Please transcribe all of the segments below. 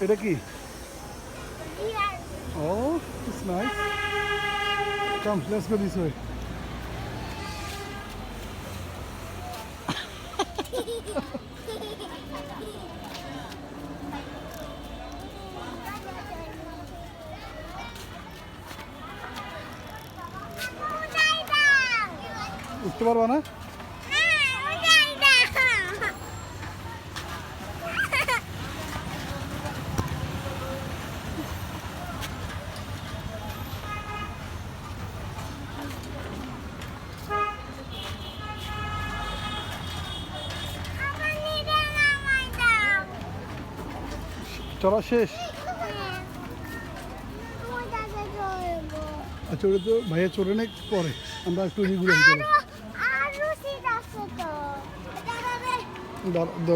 এটা কি? Oh, it's nice. Come, let's go this way. উঠতে পারবা না? চলা শেষ? আচ্ছা, ওটা তো ভাইয়া চড়ে নেই, পরে আমরা একটু ঘুরে চলো।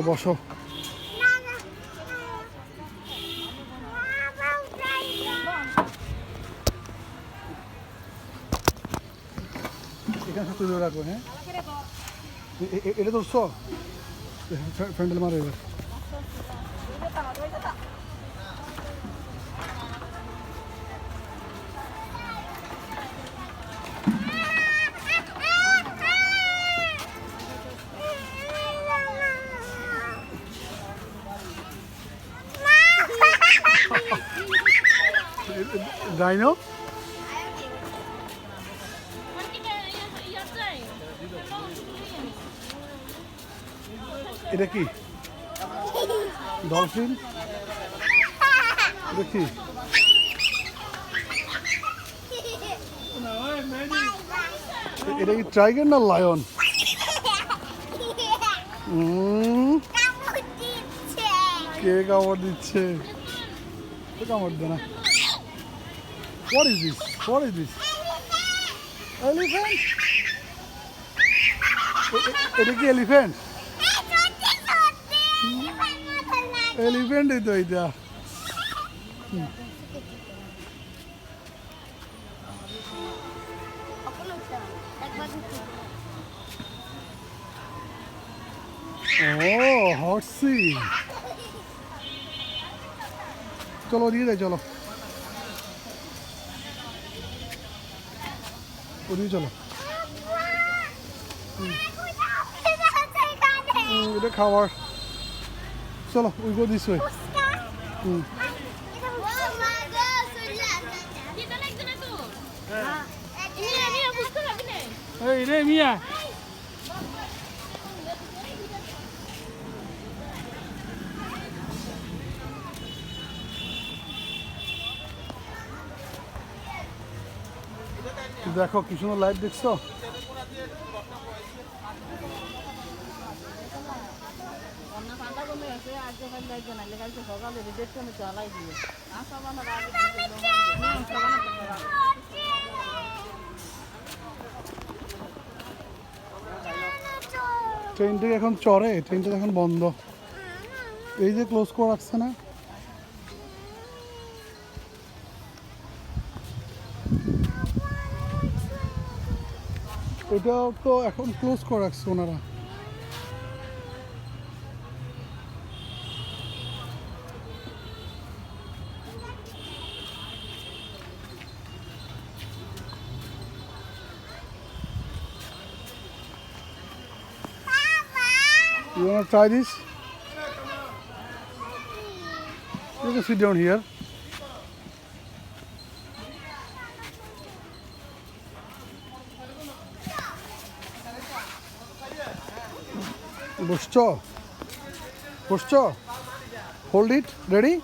বসো। এখানে তুলে রাখবো। হ্যাঁ, এটা তো ফ্যান্ডেল মারো এবার। ডাইনো এটা কি? ডলফিন? এটা কি? এটা কি টাইগার না লায়ন? কে কামড় দিচ্ছে? কামড় দে না। What is this? What is this? Elephant? এটা কি এলিফ্যান্ট? এলিফ্যান্টই তো এটা। ও হর্সি। চলো ওদিকে যাই, চলো ওদিকে চলো। এটা খাবার। চলো, উই গো দিস ওয়ে। এই রে মিয়া, দেখো কি সুন্দর লাইট, দেখছো? ট্রেনটা এখন চড়ে, ট্রেনটা এখন বন্ধ। এই যে ক্লোজ করে রাখছে না? ওটাও তো এখন ক্লোজ করে রাখছে ওনারা। You want to try this? You can sit down here. বসছো? বসছো? Hold it. Ready?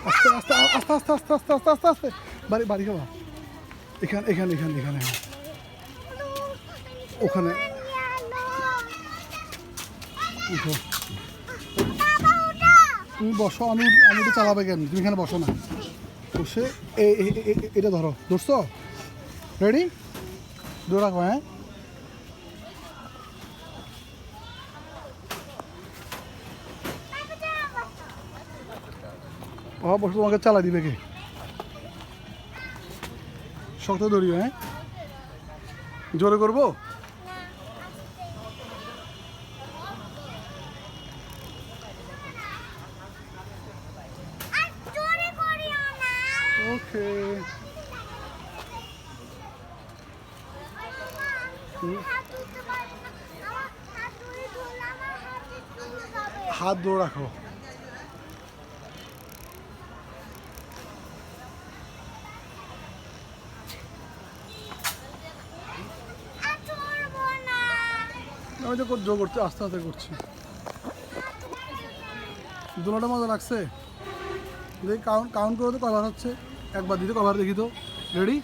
আস্তে আস্তে আস্তে আস্তে আস্তে আস্তে আস্তে আস্তে বাড়ি বাড়ি খাবা। এখানে এখানে এখানে এখানে ওখানে উঠো। তুমি বসো, আমি এটা চালাবে কেন? তুমি এখানে বসো না, বসে এটা ধরো। ধরছো? রেডি? দূরে রাখো, হ্যাঁ। বসে তোমাকে চালা দিবে কে? শক্ত ধরিও, হ্যাঁ। জোরে করবো? ওকে। হাত ধরে রাখো। আমি তো জোর করছি, আস্তে আস্তে করছি। দোলাটা মজা লাগছে। দেখি কাউন্ট করে তো কভার হচ্ছে। একবার দিতে কভার দেখি তো। রেডি?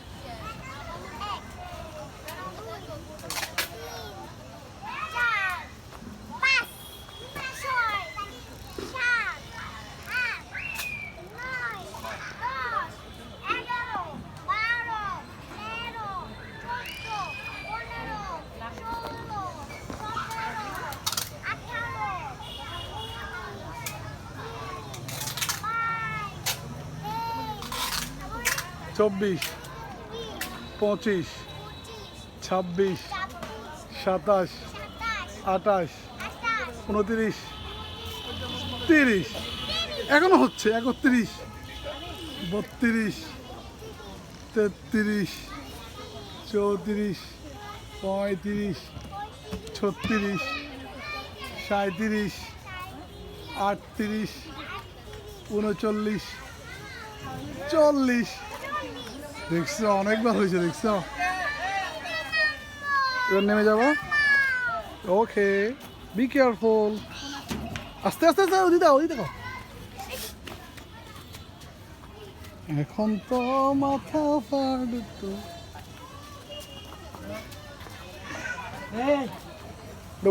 চব্বিশ, 25, 26, 27, 28, 29, 30, এখনো হচ্ছে। 31, 32, 33, 34, 35, 36, 37, 38, 39, 40। দেখছো, অনেকবার হয়েছে। দেখছো, এবার নেমে যাবো। ওকে, বি কেয়ারফুল। আস্তে আস্তে আস্তে, ওদি দাও, ওদি দেখো। এখন তো মাথা ফাড়তো।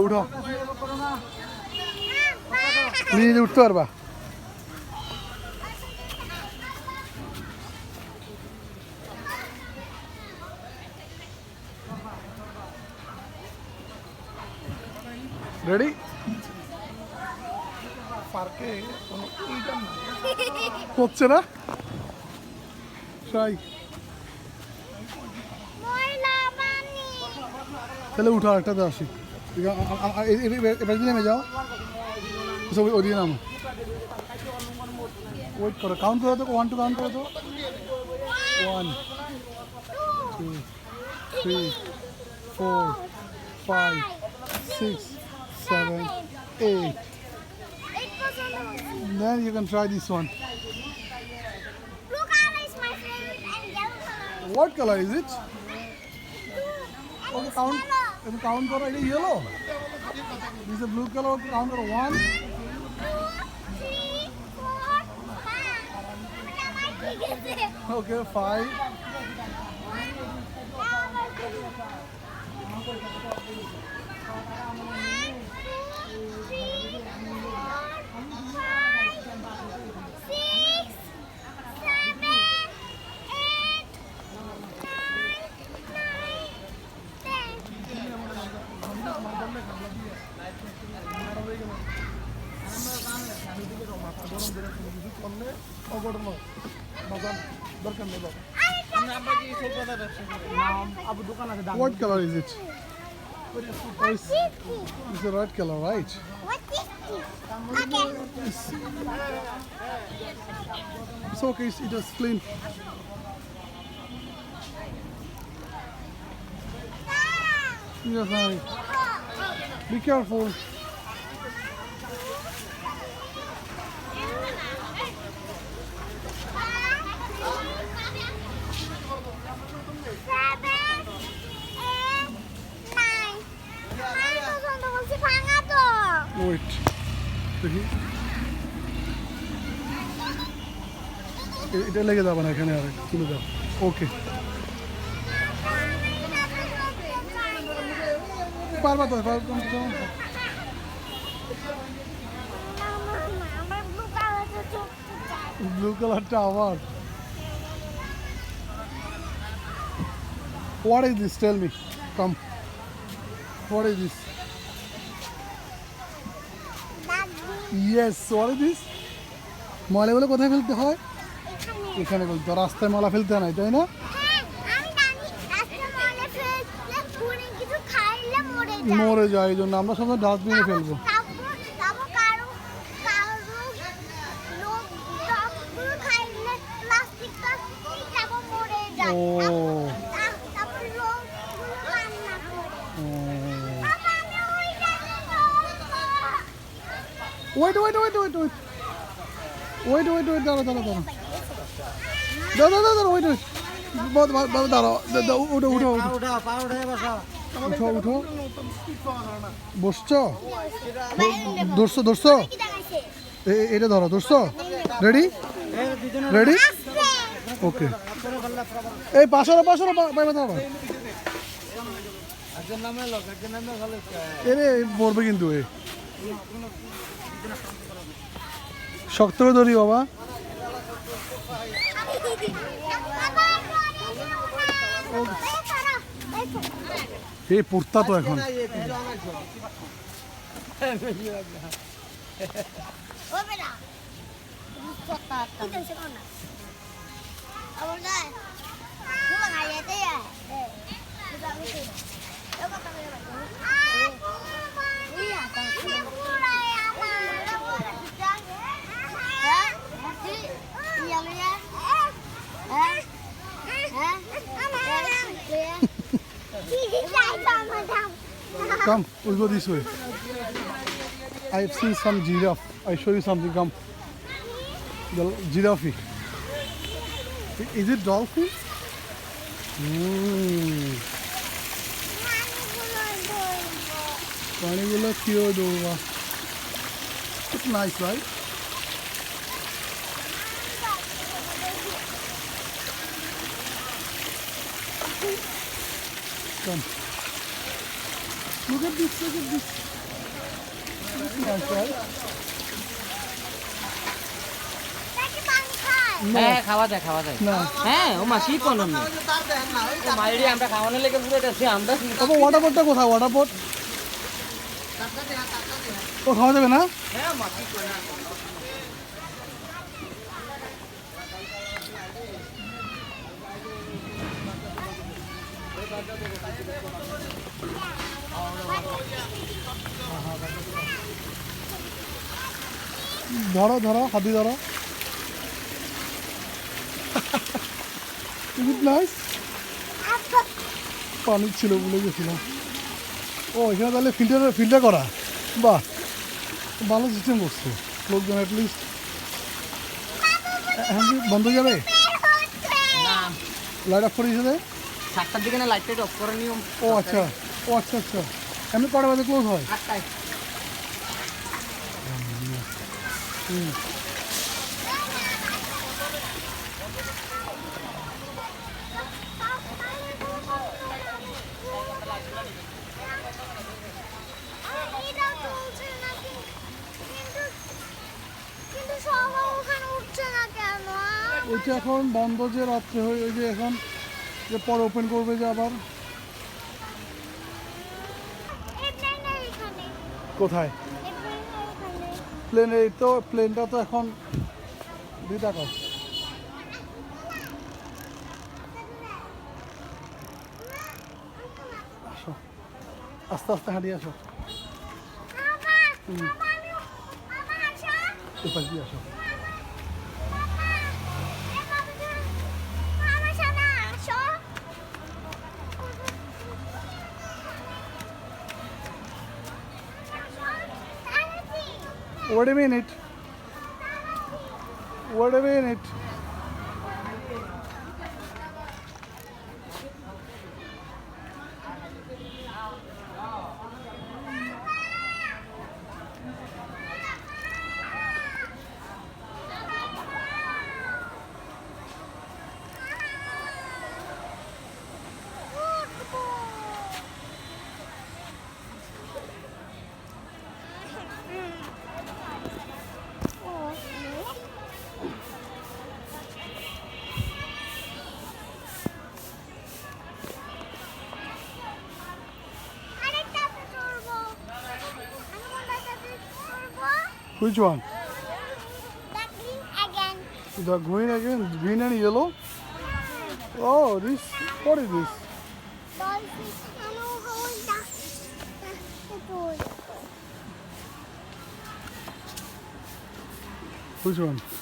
উঠো, নিজে উঠতে পারবা। রেডি? পার্কে হচ্ছে না, ট্রাই। তাহলে উঠো, একটাতে আসি। এবার দিকে নেমে যাও, ওদিকে নামো। ওয়েট করো, কাউন্ট করো তো। 1 2 কাউন্ট করো তো। 1 2 3 4 5 6 7 8. Then you can try this one. Blue color is my favorite and yellow color. What color is it? And Okay, it's count. yellow. If you count for it, yellow. This is a blue color. Count for 1. 2, 3, 4, 5. Okay, 5. What color is it? It's a red color, right? What is this? Okay. It's okay. It is clean. Yes, honey. Be careful. Wait. দেখি এটা লেগে যাবে না এখানে, আর তুলে দাও। ওকে, পারবা তো, ব্লু কালারটা আবার। What is this? Tell me. Come. What is this? Yes. What is this? ময়লাগুলো কোথায় ফেলতে হয়? এখানে ফেলতে হয়। রাস্তায় ময়লা ফেলতে হয় না, তাই না? মরে যায়, এই জন্য আমরা সবসময় ডাস্টবিনে ফেলবো। ও wait wait wait wait wait wait wait wait দাঁড়া দাঁড়া দাঁড়া দাঁড়া দাঁড়া দাঁড়া ওয়েট ওয়েট দাঁড়াও উঠো উঠো উঠো উঠো বসছো ধরছো ধরছো এটা ধরো ধরছো রেডি রেডি ওকে এই পাশে পাইবে দাঁড়া এরে পড়বে কিন্তু এ শক্ত করে ধরি বাবা এই পুরতা তো এখন Come, we'll go this way. I've seen some giraffe. I'll show you something. Come. The giraffe. Is it dolphin? প্রাণীগুলো কেউ দৌড়া It's nice, right? Come. Look at this, look at this. It's nice, right? হ্যাঁ খাওয়া যায় খাওয়া যায় না হ্যাঁ ও মাসি পনন মাইরি আমরা খাওয়ানোর লেগে পুরো যাচ্ছি আমরা তবে ওয়াটার বোটটা কোথায় ওয়াটার বোট ও খাওয়া যাবে না হ্যাঁ মাসি ধরো ধরো হাতি ধরো নাইস পানি ছিল বলে গেছিলাম ও এখানে তাহলে ফিল্টার করা বাহ ভালো সিস্টেম করছে লোকজন অ্যাটলিস্ট হ্যাঁ বন্ধ হয়ে যাবে না লাইট অফ করে দিয়েছে 7টার দিকে না লাইটটা অফ করে নিয়ম ও আচ্ছা আচ্ছা এমনি কটা বাজে ক্লোজ হয় 8টায় ওইটা এখন বন্ধ যে রাত্রে হয়ে ওই যে এখন যে পরে ওপেন করবে যে আবার কোথায় প্লেনে তো প্লেনটা তো এখন 2 টাকা আসো আস্তে আস্তে হাঁটিয়ে আসো এপাশ দিয়ে আসো Wait a minute. Wait a minute. Which one? That green again. The green again, green and yellow. Oh, this. What is this? Dolphin. I know how is that. The toy. Which one?